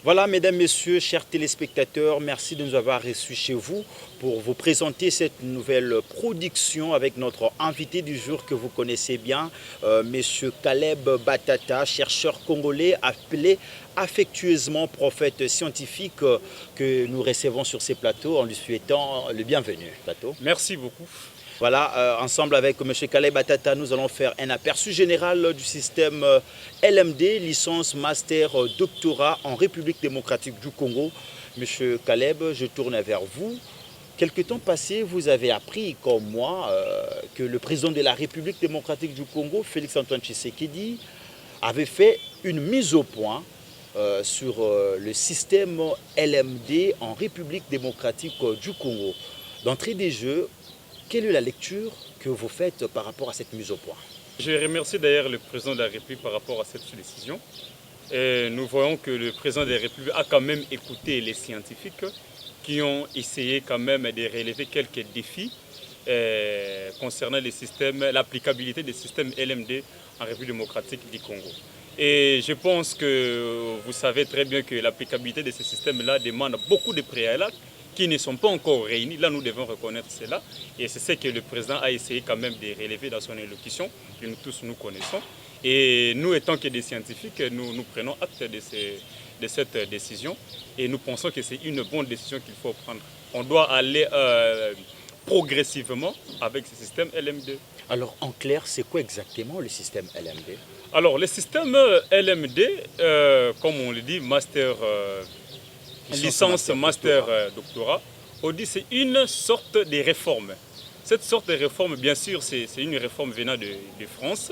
Voilà, mesdames, messieurs, chers téléspectateurs, merci de nous avoir reçus chez vous pour vous présenter cette nouvelle production avec notre invité du jour que vous connaissez bien, Monsieur Caleb Batata, chercheur congolais appelé affectueusement prophète scientifique que nous recevons sur ces plateaux en lui souhaitant le bienvenu. Plateau. Merci beaucoup. Voilà, ensemble avec M. Caleb Batata, nous allons faire un aperçu général du système LMD, licence, master, doctorat en République démocratique du Congo. M. Caleb, je tourne vers vous. Quelque temps passé, vous avez appris, comme moi, que le président de la République démocratique du Congo, Félix-Antoine Tshisekedi, avait fait une mise au point sur le système LMD en République démocratique du Congo. D'entrée des jeux, quelle est la lecture que vous faites par rapport à cette mise au point? Je remercie d'ailleurs le président de la République par rapport à cette décision. Et nous voyons que le président de la République a quand même écouté les scientifiques qui ont essayé quand même de relever quelques défis concernant les systèmes, l'applicabilité des systèmes LMD en République démocratique du Congo. Et je pense que vous savez très bien que l'applicabilité de ces systèmes-là demande beaucoup de préalables qui ne sont pas encore réunis. Là, nous devons reconnaître cela. Et c'est ce que le président a essayé quand même de relever dans son élocution, que nous tous nous connaissons. Et nous, étant que des scientifiques, nous prenons acte de cette décision. Et nous pensons que c'est une bonne décision qu'il faut prendre. On doit aller progressivement avec ce système LMD. Alors, en clair, c'est quoi exactement le système LMD? Alors, le système LMD, comme on le dit, master... licence, master, doctorat, on dit c'est une sorte de réforme. Cette sorte de réforme, bien sûr, c'est une réforme venant de France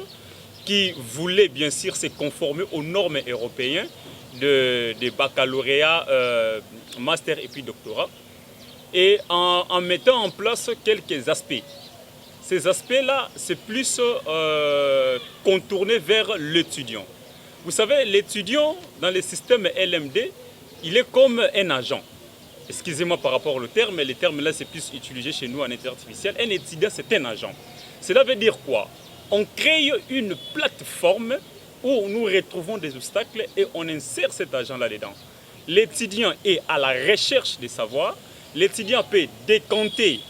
qui voulait bien sûr se conformer aux normes européennes de baccalauréat, master et puis doctorat, et en mettant en place quelques aspects. Ces aspects-là, c'est plus contourné vers l'étudiant. Vous savez, l'étudiant dans le système LMD, il est comme un agent. Excusez-moi par rapport au terme, mais le terme là c'est plus utilisé chez nous en intelligence artificielle. Un étudiant c'est un agent. Cela veut dire quoi? On crée une plateforme où nous retrouvons des obstacles et on insère cet agent là-dedans. L'étudiant est à la recherche des savoirs. L'étudiant peut décanter,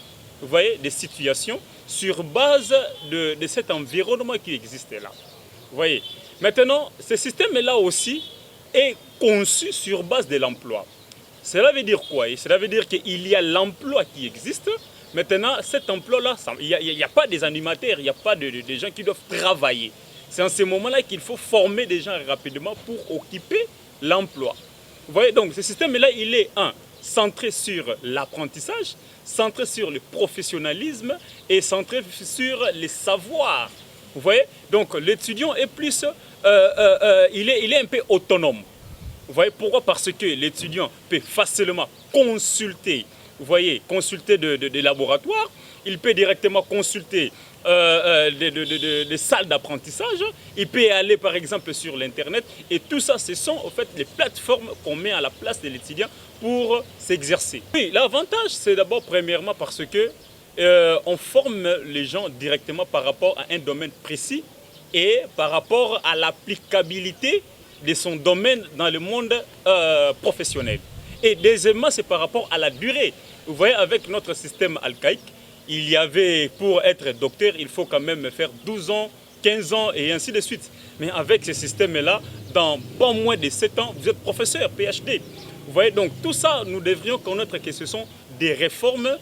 vous voyez, des situations sur base de cet environnement qui existe là. Vous voyez. Maintenant, ce système-là aussi est conçu sur base de l'emploi. Cela veut dire quoi? Cela veut dire qu'il y a l'emploi qui existe. Maintenant, cet emploi-là, il n'y a pas des animateurs, il n'y a pas de gens qui doivent travailler. C'est en ce moment-là qu'il faut former des gens rapidement pour occuper l'emploi. Vous voyez, donc ce système-là, il est centré sur l'apprentissage, centré sur le professionnalisme et centré sur les savoirs. Vous voyez, donc l'étudiant est plus, il est un peu autonome. Vous voyez pourquoi? Parce que l'étudiant peut facilement consulter, vous voyez, consulter des laboratoires, il peut directement consulter des salles d'apprentissage, il peut aller par exemple sur l'internet et tout ça ce sont en fait les plateformes qu'on met à la place de l'étudiant pour s'exercer. Oui, l'avantage c'est d'abord premièrement parce que on forme les gens directement par rapport à un domaine précis et par rapport à l'applicabilité de son domaine dans le monde professionnel. Et deuxièmement, c'est par rapport à la durée. Vous voyez, avec notre système archaïque, il y avait, pour être docteur, il faut quand même faire 12 ans, 15 ans et ainsi de suite. Mais avec ce système-là, dans pas moins de 7 ans, vous êtes professeur, PhD. Vous voyez, donc tout ça, nous devrions connaître que ce sont des réformes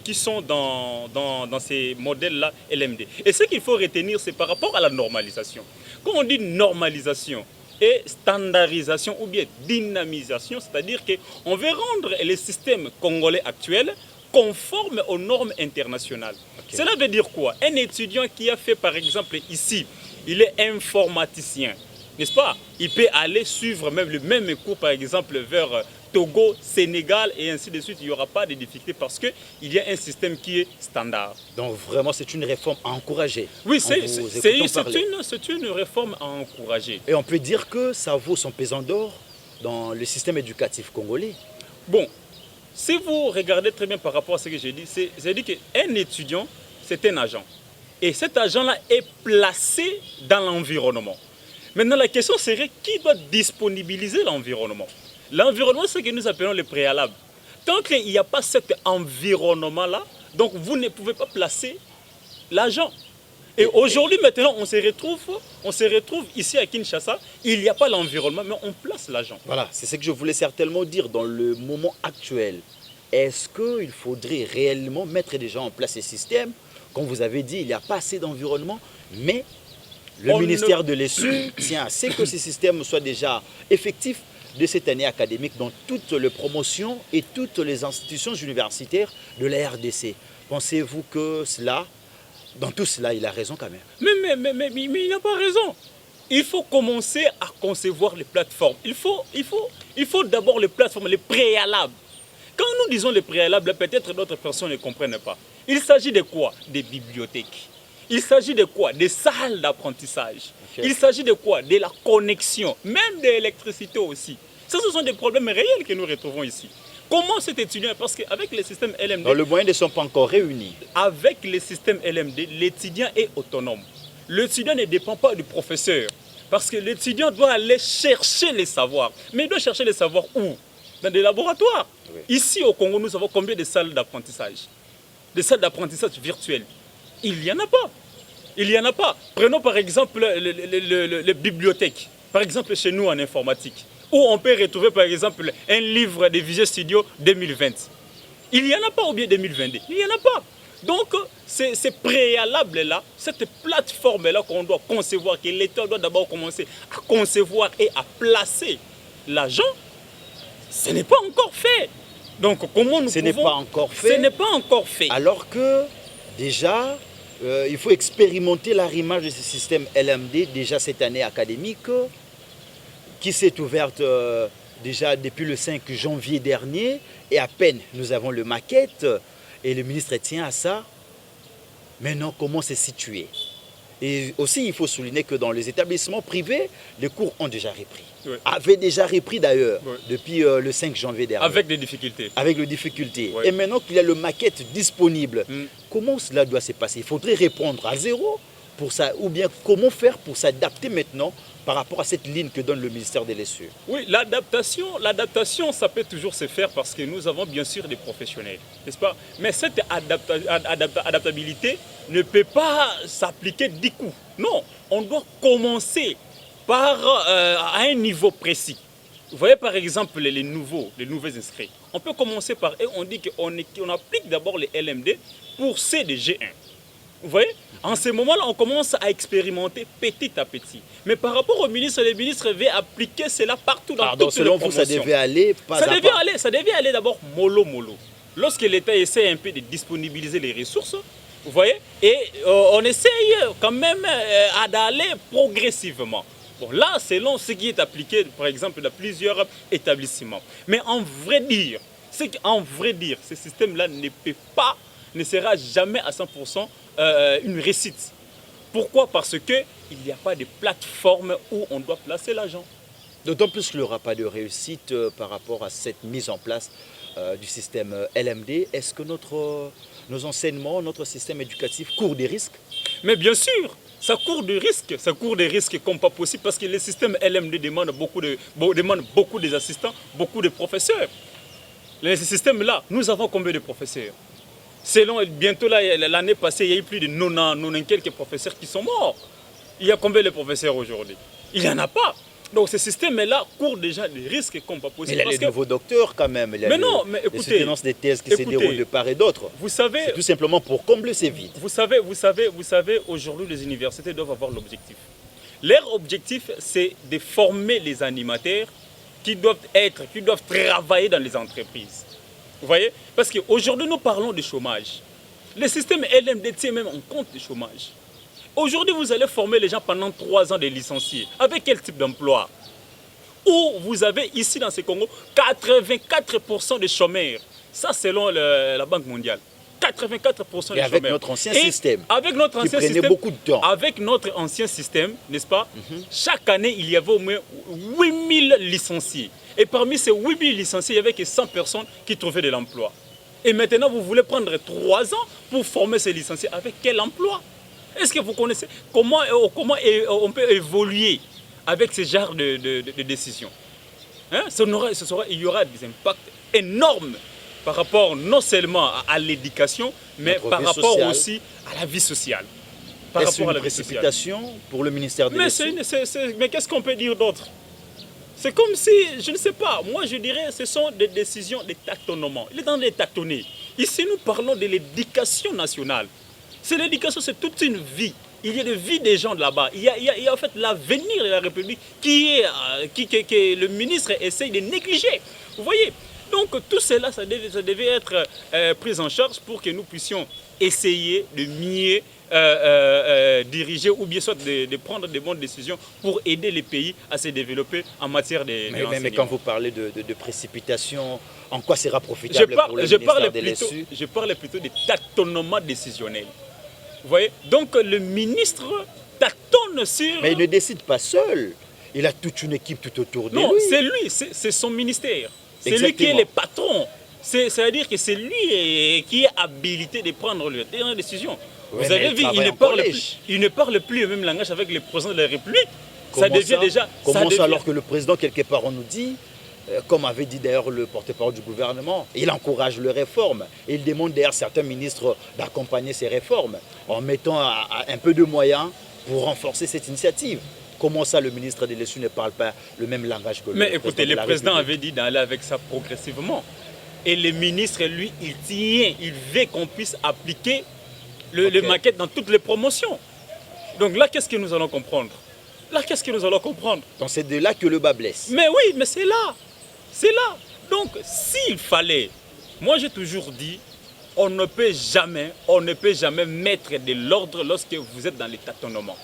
qui sont dans ces modèles-là LMD. Et ce qu'il faut retenir, c'est par rapport à la normalisation. Quand on dit normalisation et standardisation ou bien dynamisation, c'est-à-dire qu'on veut rendre les systèmes congolais actuels conformes aux normes internationales. Okay. Cela veut dire quoi? Un étudiant qui a fait par exemple ici, il est informaticien, n'est-ce pas? Il peut aller suivre même le même cours par exemple vers Togo, Sénégal et ainsi de suite. Il n'y aura pas de difficultés parce qu'il y a un système qui est standard. Donc vraiment c'est une réforme à encourager. Oui, c'est une réforme à encourager. Et on peut dire que ça vaut son pesant d'or dans le système éducatif congolais. Bon, si vous regardez très bien par rapport à ce que j'ai dit, c'est-à-dire qu'un étudiant, c'est un agent. Et cet agent-là est placé dans l'environnement. Maintenant, la question serait qui doit disponibiliser l'environnement? L'environnement, c'est ce que nous appelons le préalable. Tant qu'il n'y a pas cet environnement-là, donc vous ne pouvez pas placer l'argent. Et aujourd'hui, maintenant, on se retrouve ici à Kinshasa, il n'y a pas l'environnement, mais on place l'argent. Voilà, c'est ce que je voulais certainement dire dans le moment actuel. Est-ce qu'il faudrait réellement mettre déjà en place ces systèmes? Comme vous avez dit, il n'y a pas assez d'environnement, mais le ministère de l'ESU tient à ce que ces systèmes soient déjà effectifs de cette année académique dans toutes les promotions et toutes les institutions universitaires de la RDC. Pensez-vous que cela, dans tout cela, il a raison quand même? Mais il n'a pas raison. Il faut commencer à concevoir les plateformes. Il faut d'abord les plateformes, les préalables. Quand nous disons les préalables, peut-être d'autres personnes ne comprennent pas. Il s'agit de quoi? Des bibliothèques. Il s'agit de quoi? Des salles d'apprentissage. Okay. Il s'agit de quoi? De la connexion, même de l'électricité aussi. Ça, ce sont des problèmes réels que nous retrouvons ici. Comment cet étudiant, parce qu'avec le système LMD... Donc, les moyens ne sont pas encore réunis. Avec le système LMD, l'étudiant est autonome. L'étudiant ne dépend pas du professeur. Parce que l'étudiant doit aller chercher les savoirs. Mais il doit chercher les savoirs où? Dans des laboratoires. Oui. Ici au Congo, nous avons combien de salles d'apprentissage? Des salles d'apprentissage virtuelles. Il n'y en a pas. Il n'y en a pas. Prenons par exemple les bibliothèques. Par exemple chez nous en informatique. Où on peut retrouver par exemple un livre de Visual Studio 2020. Il n'y en a pas, ou bien 2022. Il n'y en a pas. Donc, ces préalables-là, cette plateforme-là qu'on doit concevoir, que l'État doit d'abord commencer à concevoir et à placer l'argent, ce n'est pas encore fait. Donc, comment nous Ce n'est pas encore fait. Ce n'est pas encore fait. Alors que, déjà, il faut expérimenter l'arrimage de ce système LMD, déjà cette année académique, qui s'est ouverte déjà depuis le 5 janvier dernier, et à peine nous avons le maquette, et le ministre tient à ça. Maintenant, comment c'est situé? Et aussi, il faut souligner que dans les établissements privés, les cours ont déjà repris. Oui. Avaient déjà repris d'ailleurs, oui, depuis le 5 janvier dernier. Avec des difficultés. Avec des difficultés. Oui. Et maintenant qu'il y a le maquette disponible, comment cela doit se passer? Il faudrait répondre à zéro pour ça, ou bien comment faire pour s'adapter maintenant par rapport à cette ligne que donne le ministère de l'ESU? Oui, l'adaptation, ça peut toujours se faire parce que nous avons bien sûr des professionnels, n'est-ce pas? Mais cette adaptabilité ne peut pas s'appliquer du coup. Non, on doit commencer par à un niveau précis. Vous voyez par exemple les nouveaux inscrits. On peut commencer par, et on dit qu'on applique d'abord les LMD pour CDG1. Vous voyez? En ce moment-là, on commence à expérimenter petit à petit. Mais par rapport au ministre, le ministre veut appliquer cela partout dans toutes les promotions. Selon vous, ça devait aller pas à pas. Ça devait aller d'abord mollo. Lorsque l'État essaie un peu de disponibiliser les ressources, vous voyez, et on essaye quand même d'aller progressivement. Bon, là, selon ce qui est appliqué, par exemple, dans plusieurs établissements. Mais en vrai dire, ce système-là ne sera jamais à 100% une réussite. Pourquoi? Parce qu'il n'y a pas de plateforme où on doit placer l'argent. D'autant plus qu'il n'y aura pas de réussite par rapport à cette mise en place du système LMD. Est-ce que nos enseignements, notre système éducatif court des risques? Mais bien sûr, ça court des risques comme pas possible parce que le système LMD demande beaucoup des assistants, beaucoup de professeurs. Les systèmes-là, nous avons combien de professeurs? Selon, bientôt l'année passée, il y a eu plus de 90 quelques professeurs qui sont morts. Il y a combien de professeurs aujourd'hui? Il n'y en a pas. Donc ce système-là court déjà des risques comme pas possible. Mais il y a les nouveaux docteurs quand même. Il y a les soutenances des thèses qui se déroulent de part et d'autre. Vous savez, c'est tout simplement pour combler ces vides. Vous savez, aujourd'hui les universités doivent avoir l'objectif. Leur objectif, c'est de former les animateurs qui doivent travailler dans les entreprises. Vous voyez? Parce qu'aujourd'hui, nous parlons de chômage. Le système LMD tient même en compte du chômage. Aujourd'hui, vous allez former les gens pendant 3 ans de licenciés. Avec quel type d'emploi? Où vous avez ici dans ce Congo 84% de chômeurs. Ça, selon la Banque mondiale. 84% de chômeurs. Avec notre ancien système. Avec notre ancien système. Qui prenait beaucoup de temps. Avec notre ancien système, n'est-ce pas? Chaque année, il y avait au moins 8000 licenciés. Et parmi ces 8000 licenciés, il n'y avait que 100 personnes qui trouvaient de l'emploi. Et maintenant, vous voulez prendre 3 ans pour former ces licenciés. Avec quel emploi? Est-ce que vous connaissez comment on peut évoluer avec ce genre de décision. Hein? Il y aura des impacts énormes par rapport non seulement à l'éducation, mais par rapport sociale. Aussi à la vie sociale. Est-ce une précipitation pour le ministère des Lessus? Mais qu'est-ce qu'on peut dire d'autre? C'est comme si, je ne sais pas, moi je dirais ce sont des décisions de tâtonnement. Il est dans les tâtonner. Ici nous parlons de l'éducation nationale. C'est l'éducation, c'est toute une vie. Il y a des vies des gens de là-bas. Il y a en fait l'avenir de la République que le ministre essaye de négliger. Vous voyez? Donc tout cela, ça devait être pris en charge pour que nous puissions essayer de mieux diriger ou bien soit de prendre de bonnes décisions pour aider les pays à se développer en matière de mais quand vous parlez de précipitation, en quoi sera profitable pour le ministère des Lessus? Je parle plutôt de tâtonnement décisionnel. Vous voyez? Donc le ministre tâtonne sur... Mais il ne décide pas seul. Il a toute une équipe tout autour de lui. Non, c'est lui, c'est son ministère. C'est lui qui est le patron. C'est-à-dire que c'est lui qui est habilité de prendre les décisions. Oui, vous avez vu, il ne parle plus le même langage avec le président de la République. Comment ça alors que le président, quelque part, on nous dit, comme avait dit d'ailleurs le porte-parole du gouvernement, il encourage les réformes. Et il demande d'ailleurs certains ministres d'accompagner ces réformes en mettant un peu de moyens pour renforcer cette initiative. Comment ça, le ministre des Lessus ne parle pas le même langage que le président? Mais écoutez, le président avait dit d'aller avec ça progressivement. Et le ministre, lui, il tient, il veut qu'on puisse appliquer les maquettes dans toutes les promotions. Donc là, qu'est-ce que nous allons comprendre? Donc c'est de là que le bas blesse. Mais oui, mais c'est là. C'est là. Donc s'il fallait, moi j'ai toujours dit, on ne peut jamais mettre de l'ordre lorsque vous êtes dans les tâtonnements.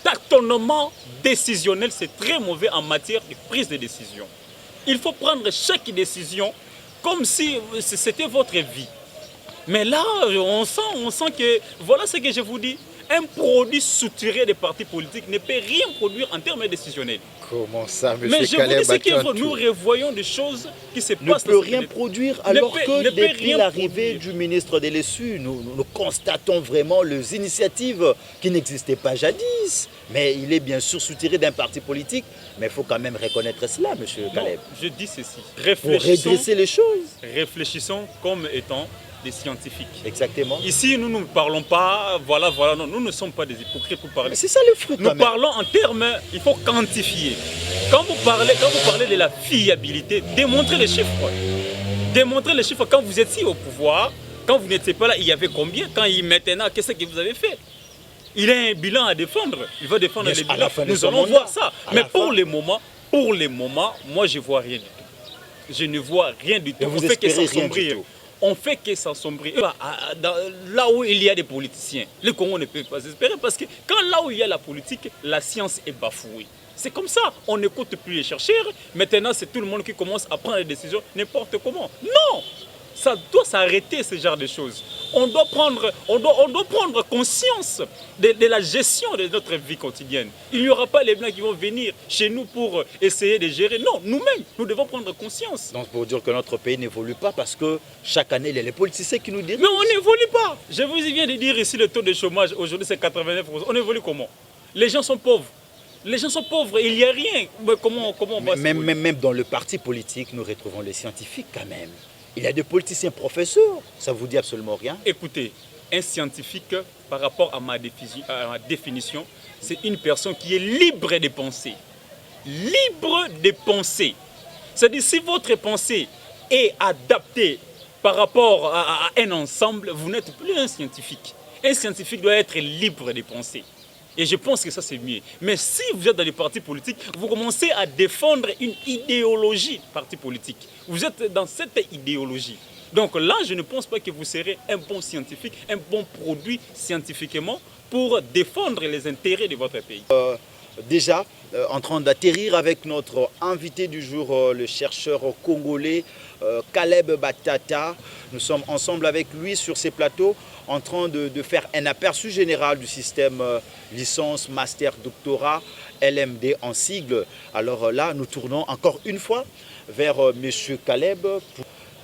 Tâtonnement décisionnel, c'est très mauvais en matière de prise de décision. Il faut prendre chaque décision comme si c'était votre vie. Mais là, on sent que, voilà ce que je vous dis, un produit soutiré des partis politiques ne peut rien produire en termes décisionnels. Comment ça, M. Mais je vous dis ce que nous revoyons des choses qui se passent. Ne peut rien produire alors que depuis l'arrivée du ministre des Lessus, nous constatons vraiment les initiatives qui n'existaient pas jadis. Mais il est bien sûr soutiré d'un parti politique, mais il faut quand même reconnaître cela, M. Caleb. Je dis ceci. Pour redresser les choses. Réfléchissons comme étant des scientifiques. Exactement. Ici, nous ne parlons pas, non, nous ne sommes pas des hypocrites pour parler. C'est ça le fruit. Nous parlons en termes, il faut quantifier. Quand vous parlez de la fiabilité, démontrez les chiffres. Démontrez les chiffres quand vous étiez au pouvoir, quand vous n'étiez pas là, il y avait combien? Maintenant, qu'est-ce que vous avez fait? Il a un bilan à défendre. Il va défendre les bilans. Nous allons voir ça. Mais pour le moment, moi je ne vois rien du tout. Je ne vois rien du tout. On fait que s'assombrir. On fait que s'assombrir. Là où il y a des politiciens, le Congo ne peut pas espérer parce que quand là où il y a la politique, la science est bafouée. C'est comme ça, on n'écoute plus les chercheurs. Maintenant, c'est tout le monde qui commence à prendre des décisions n'importe comment. Non! Ça doit s'arrêter, ce genre de choses. On doit prendre conscience de la gestion de notre vie quotidienne. Il n'y aura pas les Blancs qui vont venir chez nous pour essayer de gérer. Non, nous-mêmes, nous devons prendre conscience. Donc pour dire que notre pays n'évolue pas parce que chaque année, il y a les politiciens qui nous dirigent. Mais on n'évolue pas. Je vous viens de dire ici, le taux de chômage, aujourd'hui c'est 89%. On évolue comment? Les gens sont pauvres. Les gens sont pauvres, il n'y a rien. Comment on va même dans le parti politique, nous retrouvons les scientifiques quand même. Il y a des politiciens professeurs, ça vous dit absolument rien? Écoutez, un scientifique, par rapport à ma définition, c'est une personne qui est libre de penser. Libre de penser. C'est-à-dire, si votre pensée est adaptée par rapport à un ensemble, vous n'êtes plus un scientifique. Un scientifique doit être libre de penser. Et je pense que ça, c'est mieux. Mais si vous êtes dans les partis politiques, vous commencez à défendre une idéologie parti politique. Vous êtes dans cette idéologie. Donc là, je ne pense pas que vous serez un bon scientifique, un bon produit scientifiquement pour défendre les intérêts de votre pays. Déjà, en train d'atterrir avec notre invité du jour, le chercheur congolais Caleb Batata. Nous sommes ensemble avec lui sur ces plateaux en train de faire un aperçu général du système licence, master, doctorat, LMD en sigle. Alors là, nous tournons encore une fois vers M. Caleb.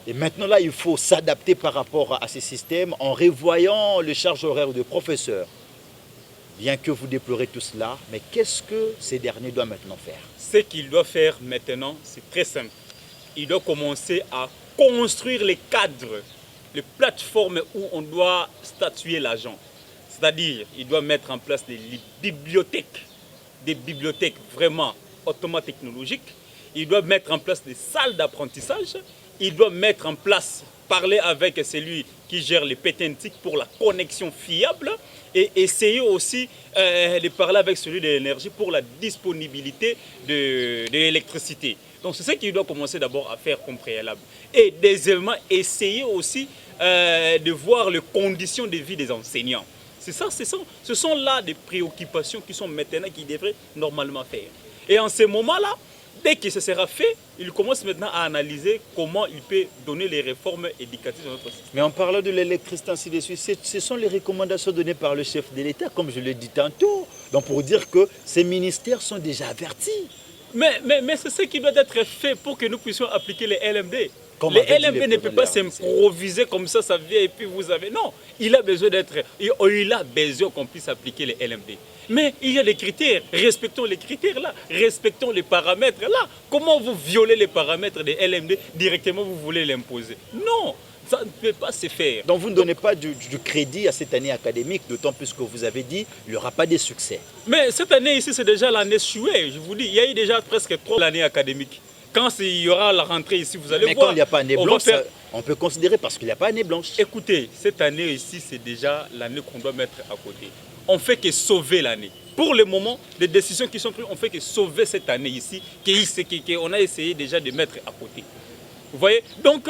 Et maintenant, là, il faut s'adapter par rapport à ces systèmes en revoyant les charges horaires de professeurs. Bien que vous déplorez tout cela, mais qu'est-ce que ces derniers doivent maintenant faire? Ce qu'il doit faire maintenant, c'est très simple. Il doit commencer à construire les cadres, les plateformes où on doit statuer l'argent. C'est-à-dire, il doit mettre en place des bibliothèques vraiment automatechnologiques. Il doit mettre en place des salles d'apprentissage. Il doit mettre en place, parler avec celui qui gère les pétentiques pour la connexion fiable et essayer aussi de parler avec celui de l'énergie pour la disponibilité de l'électricité. Donc c'est ce qu'il doit commencer d'abord à faire comme préalable. Et deuxièmement, essayer aussi de voir les conditions de vie des enseignants. C'est ça, ce sont là des préoccupations qui sont maintenant, qui devraient normalement faire. Et en ce moment-là, dès que ce sera fait, il commence maintenant à analyser comment il peut donner les réformes éducatives dans notre système. Mais en parlant de l'électricité, ainsi de suite, ce sont les recommandations données par le chef de l'État, comme je l'ai dit tantôt. Donc pour dire que ces ministères sont déjà avertis. Mais c'est ce qui doit être fait pour que nous puissions appliquer les LMD. Comme Les avait dit LMD le ne peuvent pas s'improviser comme ça vient et puis vous avez... Non, il a besoin qu'on puisse appliquer les LMD. Mais il y a des critères, respectons les critères là, respectons les paramètres là. Comment vous violez les paramètres des LMD directement, vous voulez l'imposer? Non, ça ne peut pas se faire. Donc vous ne donnez pas du crédit à cette année académique, d'autant plus que vous avez dit qu'il n'y aura pas de succès. Mais cette année ici, c'est déjà l'année chouée, je vous dis, il y a eu déjà presque 3 années académiques. Quand il y aura la rentrée ici, vous allez voir. Mais quand il n'y a pas année blanche, on peut considérer parce qu'il n'y a pas année blanche. Écoutez, cette année ici, c'est déjà l'année qu'on doit mettre à côté. On ne fait que sauver l'année. Pour le moment, les décisions qui sont prises, on ne fait que sauver cette année ici, qu'on a essayé déjà de mettre à côté. Vous voyez? Donc,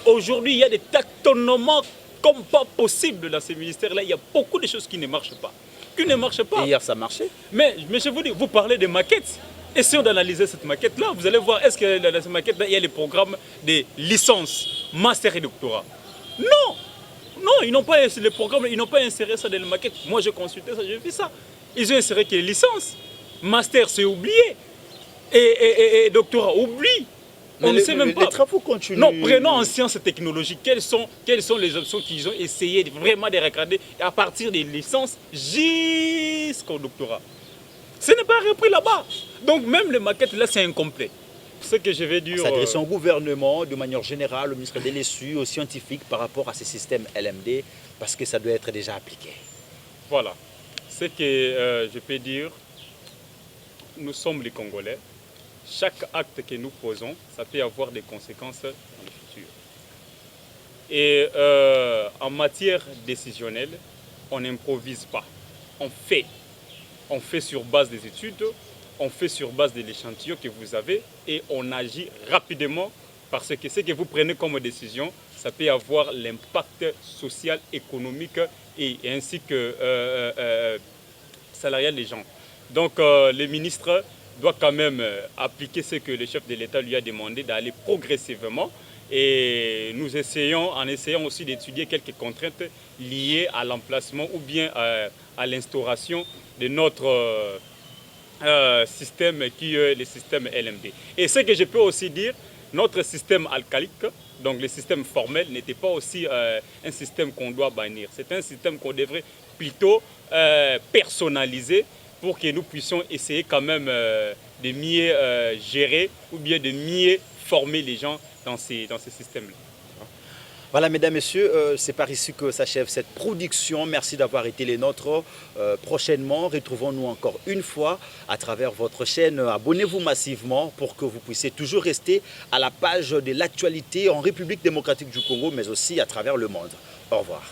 aujourd'hui, il y a des tâtonnements comme pas possible dans ces ministères-là. Il y a beaucoup de choses qui ne marchent pas. Et hier, ça marchait. Mais je vous dis, vous parlez de maquettes. Essayons d'analyser cette maquette-là. Vous allez voir, est-ce que dans cette maquette-là, il y a les programmes de licence, master et doctorat? Non! Non, ils n'ont pas les programmes, ils n'ont pas inséré ça dans la maquette. Moi, j'ai consulté ça, j'ai vu ça. Ils ont inséré que les licences. Master, c'est oublié. Et doctorat, oublie. On ne sait même pas. Les travaux continuent. Non, prenons en sciences et technologies. Quelles sont les options qu'ils ont essayé vraiment de regarder à partir des licences jusqu'au doctorat? Ce n'est pas repris là-bas. Donc même les maquettes là, c'est incomplet. Ce que je vais dire... S'adresser au gouvernement, de manière générale, au ministre de l'ESU, aux scientifiques par rapport à ces systèmes LMD, parce que ça doit être déjà appliqué. Voilà. Ce que je peux dire, nous sommes les Congolais. Chaque acte que nous posons, ça peut avoir des conséquences dans le futur. Et en matière décisionnelle, on n'improvise pas. On fait. On fait sur base des études, on fait sur base de l'échantillon que vous avez et on agit rapidement parce que ce que vous prenez comme décision, ça peut avoir l'impact social, économique et ainsi que salarial des gens. Donc le ministre doit quand même appliquer ce que le chef de l'État lui a demandé, d'aller progressivement. Et nous essayons aussi d'étudier quelques contraintes liées à l'emplacement ou bien à l'instauration de notre système qui est le système LMD. Et ce que je peux aussi dire, notre système alcalique, donc le système formel, n'était pas aussi un système qu'on doit bannir. C'est un système qu'on devrait plutôt personnaliser pour que nous puissions essayer quand même de mieux gérer ou bien de mieux former les gens dans ces systèmes-là. Voilà, mesdames, messieurs, c'est par ici que s'achève cette production. Merci d'avoir été les nôtres. Prochainement, retrouvons-nous encore une fois à travers votre chaîne. Abonnez-vous massivement pour que vous puissiez toujours rester à la page de l'actualité en République démocratique du Congo, mais aussi à travers le monde. Au revoir.